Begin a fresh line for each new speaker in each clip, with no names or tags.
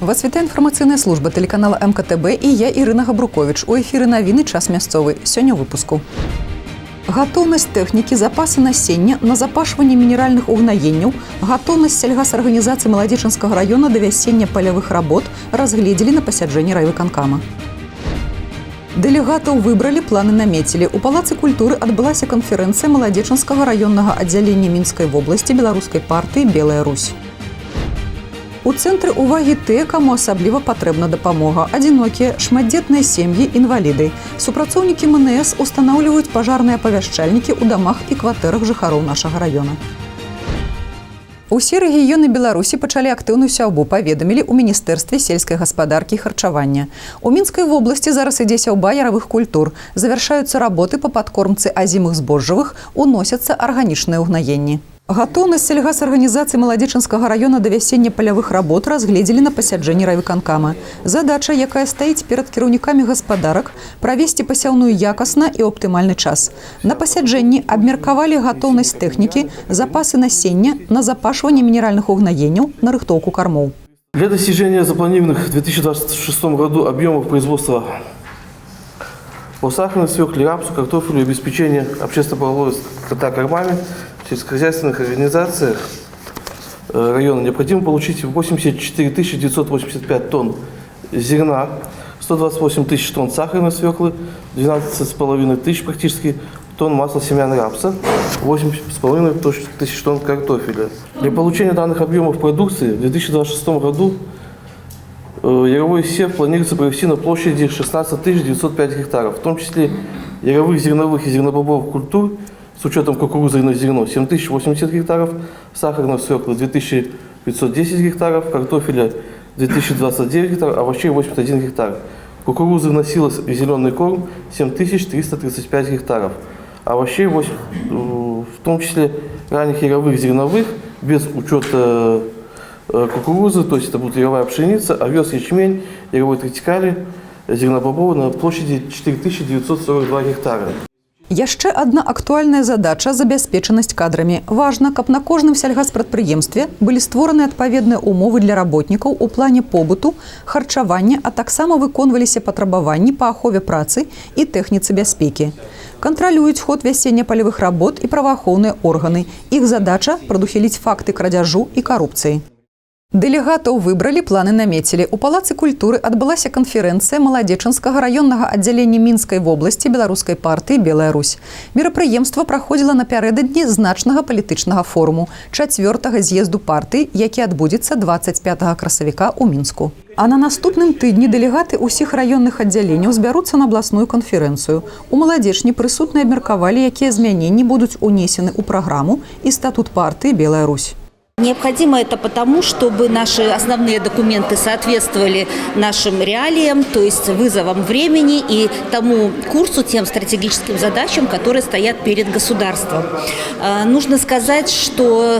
Вас вітае інфармацыйная служба тэлеканала МКТБ і я, Ірына Габруковіч. У эфіры навіны «Час мясцовы». Сёння ў выпуску. Гатоўнасць тэхнікі, запасы насення, назапашванне мінеральных угнаенняў, гатоўнасць сельгасарганізацыі Маладзечанскага раёна да вясення палявых работ разгледзелі на пасяджэнні райвыканкама. Дэлегатаў выбралі, планы намецілі. У Палацы культуры адбылася канферэнцыя Маладзечанскага раённага аддзялення Мінскай вобласці беларускай партыі «Белая Русь». У цэнтры ўвагі тыя, каму асабліва патрэбна дапамога. Адзінокія, шматдзетныя сем'і, інваліды. Супрацоўнікі МНС устанаўліваюць пажарныя павяшчальнікі ў дамах і кватэрах жыхароў нашага раёна. Усе рэгіёны Беларусі пачалі актыўную сяўбу, паведамілі ў Міністэрстве сельскай гаспадаркі і харчавання. У Мінскай вобласці зараз ідзе сяўба яравых культур. Завяршаюцца работы па падкормцы азімых збожжавых, уносяцца арганічныя ўгнаенні. Гатоўнасць сельгасарганізацыі Маладзечанскага раёна да вясення палявых работ разгледзелі на пасяджэнні райвыканкама. Задача, якая стаіць перад кіраўнікамі гаспадарак, правесці пасяўную якасна і ў аптымальны час. На пасяджэнні абмеркавалі гатоўнасць тэхнікі, запасы насення, назапашванне мінеральных угнаенняў, нарыхтоўку кормоў.
Для достижения запланированных в 2026 году объемов производства по сахарной свекле, рапсу, картофелю и обеспечения общественно-половой скота кормами в сельскохозяйственных организациях района необходимо получить 84 985 тонн зерна, 128 тысяч тонн сахарной свеклы, 12,5 тысяч практически тонн масла семян рапса, 8,5 тысяч тонн картофеля. Для получения данных объемов продукции в 2026 году яровой сев планируется провести на площади 16 905 гектаров, в том числе яровых зерновых и зернобобовых культур с учетом кукурузы на зерно 7080 гектаров, сахарной свеклы 2510 гектаров, картофеля 2029 гектаров, овощей 81 гектар. Кукурузы вносилось в зеленый корм 7335 гектаров, овощей в том числе ранних яровых зерновых без учета кукурузы, то есть это будет яровая пшеница, овес, ячмень, яровой тритикали, зернобобовый на площади 4942 гектара.
Яшчэ адна актуальная задача – забяспечанасць кадрамі. Важна, каб на кожным сельгаспрадпрыемстве былі створаны адпаведныя умовы для работнікаў у плане побыту, харчавання, а таксама выконваліся патрабаванні па ахове працы і тэхніцы бяспекі. Кантралююць ход вясення палявых работ і праваахоўныя органы. Іх задача – прадухіліць факты крадзяжу і карупцыі. Дэлегатаў выбралі, планы намецілі. У Палацы культуры адбылася канферэнцыя Маладзечанскага раённага аддзялення Мінскай вобласці беларускай партыі «Белая Русь». Мерапрыемства праходзіла напярэдадні значнага палітычнага форуму, 4-го з'езду партыі, які адбудзецца 25 красавіка ў Мінску. А на наступным тыдні дэлегаты ўсіх раённых аддзяленняў збяруцца на абласную канферэнцыю. У Маладзечні прысутныя абмеркавалі, якія змяненні будуць унесены ў праграму і статут партыі «Белая Русь».
Необходимо это потому, чтобы наши основные документы соответствовали нашим реалиям, то есть вызовам времени и тому курсу, тем стратегическим задачам, которые стоят перед государством. Нужно сказать, что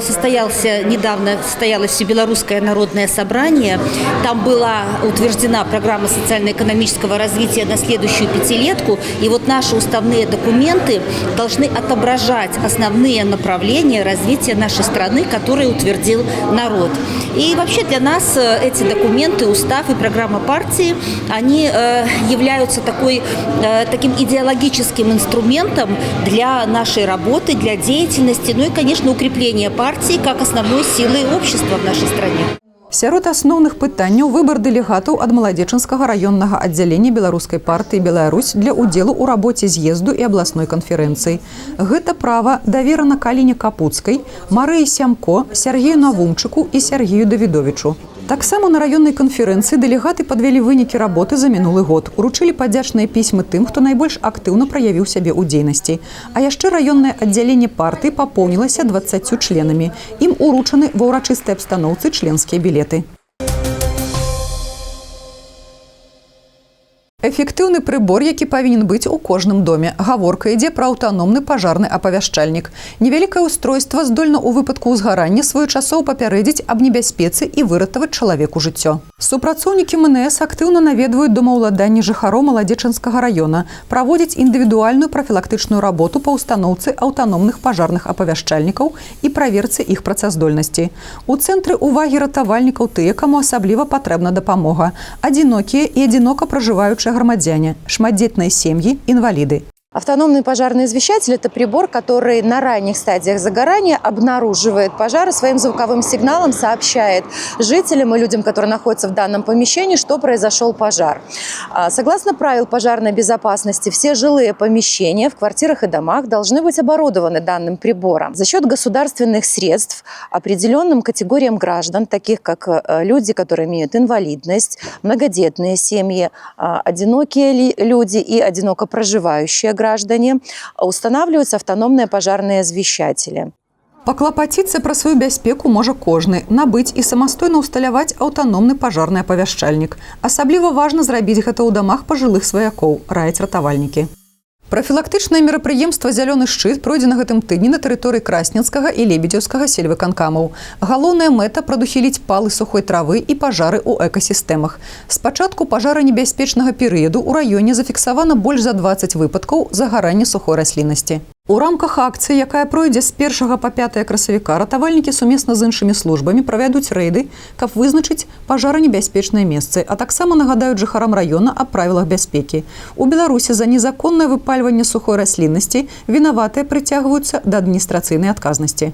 недавно состоялось Всебелорусское народное собрание. Там была утверждена программа социально-экономического развития на следующую пятилетку. И вот наши уставные документы должны отображать основные направления развития нашей страны, которые утверждены народ. И вообще для нас эти документы, устав и программа партии, они являются таким идеологическим инструментом для нашей работы, для деятельности, ну и, конечно, укрепления партии как основной силы общества в нашей стране.
Сярод асноўных пытанняў выбар дэлегатаў ад Маладзечанскага раённага аддзялення беларускай партыі «Белая Русь» для ўдзелу ў рабоце з'езду і абласной канферэнцыі. Гэта права даверана Каліне Капуцкай, Марыі Сямко, Сергею Навумчыку і Сергею Давідовічу. Таксама на раённай канферэнцыі дэлегаты падвялі вынікі работы за мінулы год, уручылі падзячныя пісьмы тым, хто найбольш актыўна праявіў сябе ў дзейнасці. А яшчэ раённае аддзяленне партыі папоўнілася 20 членамі. Ім уручаны ва ўрачыстай абстаноўцы членскія білеты. Эфектыўны прыбор, які павінен быць у кожным доме. Гаворка ідзе пра аўтаномны пажарны апавяшчальнік. Невялікае ўстройства здольна ў выпадку ўзгарання своечасова папярэдзіць аб небяспецы і выратаваць чалавеку жыццё. Супрацоўнікі МНС актыўна наведваюць домаўладанні жыхароў Маладзечанскага раёна, праводзяць індывідуальную прафілактычную работу па ўстаноўцы аўтаномных пажарных апавяшчальнікаў і праверцы іх працаздольнасці. У цэнтры ўвагі ратавальнікаў тыя, каму асабліва патрэбна дапамога. Адзінокія і адзінока пражываючыя громадяне, шматдетные семьи, инвалиды.
Автономный пожарный извещатель – это прибор, который на ранних стадиях загорания обнаруживает пожар и своим звуковым сигналом сообщает жителям и людям, которые находятся в данном помещении, что произошел пожар. Согласно правил пожарной безопасности, все жилые помещения в квартирах и домах должны быть оборудованы данным прибором. За счет государственных средств определенным категориям граждан, таких как люди, которые имеют инвалидность, многодетные семьи, одинокие люди и одиноко проживающие граждане, устанавливаются автономные пожарные извещатели.
Паклапаціцца пра сваю бяспеку можа кожны, набыць і самастойна ўсталяваць аўтаномны пажарны апавяшчальнік. Асабліва важна зрабіць гэта ў дамах пажылых сваякоў, раяць ратавальнікі. Прафілактычнае мерапрыемства «Зялёны шчыт» пройдзе на гэтым тыдні на тэрыторыі Красненскага і Лебедзеўскага сельвыканкамаў. Галоўная мэта – прадухіліць палы сухой травы і пажары ў экасістэмах. З пачатку пажаранебяспечнага перыяду ў раёне зафіксавана больш за 20 выпадкаў загарання сухой расліннасці. У рамках акцыі, якая пройдзе з 1 па 5 красавіка, ратавальнікі сумесна з іншымі службамі правядуць рэйды, каб вызначыць пажаранебяспечныя месцы, а таксама нагадаюць жыхарам раёна аб правілах бяспекі. У Беларусі за незаконнае выпальванне сухой расліннасці вінаватыя прыцягваюцца да адміністрацыйнай адказнасці.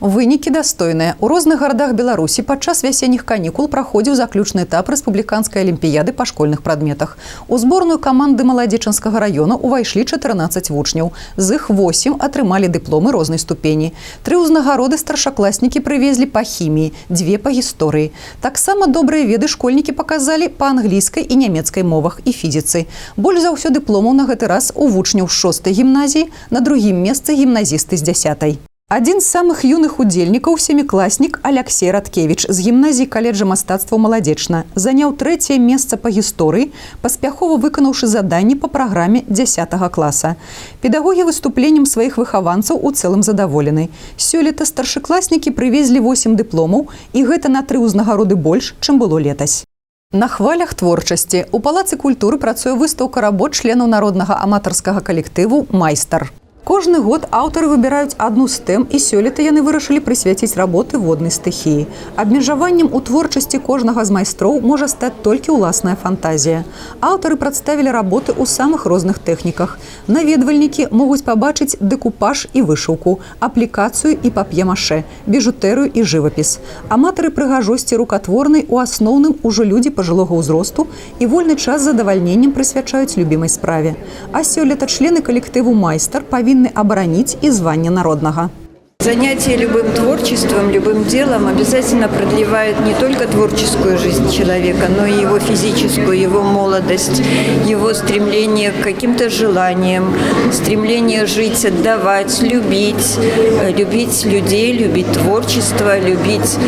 Вынікі дастойныя. У розных гарадах Беларусі падчас вясенніх канікул праходзіў заключны этап рэспубліканскай алімпіяды па школьных прадметах. У зборную каманды Маладзечанскага раёна ўвайшлі 14 вучняў. З іх 8 атрымалі дыпломы рознай ступені. 3 ўзнагароды старшакласнікі прывезлі па хіміі, 2 па гісторыі. Таксама добрыя веды школьнікі паказалі па англійскай і нямецкай мовах і фізіцы. Больш за ўсё дыпломаў на гэты раз у вучняў 6-й гімназіі, на другім месцы гімназісты з 10-й. Адзін з самых юных удзельнікаў – сямікласнік Аляксей Радкевіч з гімназіі каледжа мастацтваў «Маладзечна». Заняў 3-е месца па гісторыі, паспяхова выканаўшы заданні па праграме 10 класа. Педагогі выступленнем сваіх выхаванцаў у цэлым задаволены. Сёлета старшакласнікі прывезлі 8 дыпломаў, і гэта на 3 ўзнагароды больш, чым было летась. На хвалях творчасці у Палацы культуры працуе выстаўка работ членаў народнага аматарскага калектыву «Майстар». Кожны год аўтары выбіраюць адну з тэм, і сёлета яны вырашылі прысвяціць работы воднай стыхіі. Абмежаваннем у творчасці кожнага з майстроў можа стаць толькі ўласная фантазія. Аўтары прадставілі работы ў самых розных тэхніках. Наведвальнікі могуць пабачыць дэкупаж і вышыўку, аплікацыю і пап'е-маше, біжутэрыю і жывапіс. Аматары прыгажосці рукатворнай у асноўным ужо людзі пажылога ўзросту і вольны час з задавальненнем прысвячаюць любімай справе. А сёлета члены калектыву «Майстар» павінны оборонить и звание народного.
Занятие любым творчеством, любым делом обязательно продлевает не только творческую жизнь человека, но и его физическую, его молодость, его стремление к каким-то желаниям, стремление жить, отдавать, любить людей, любить творчество, любить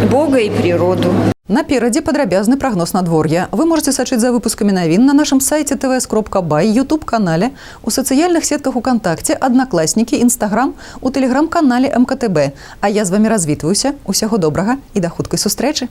Бога и природу.
Наперадзе падрабязны прагноз надвор'я. Вы можете сачыць за выпускамі навін на нашым сайце tvs.by, YouTube-канале, у сацыяльных сетках УКонтакце, Аднакласнікі, Інстаграм, у тэлеграм-канале МКТБ. А я з вамі развітваюся. Усяго добрага і да хуткай сустрэчы.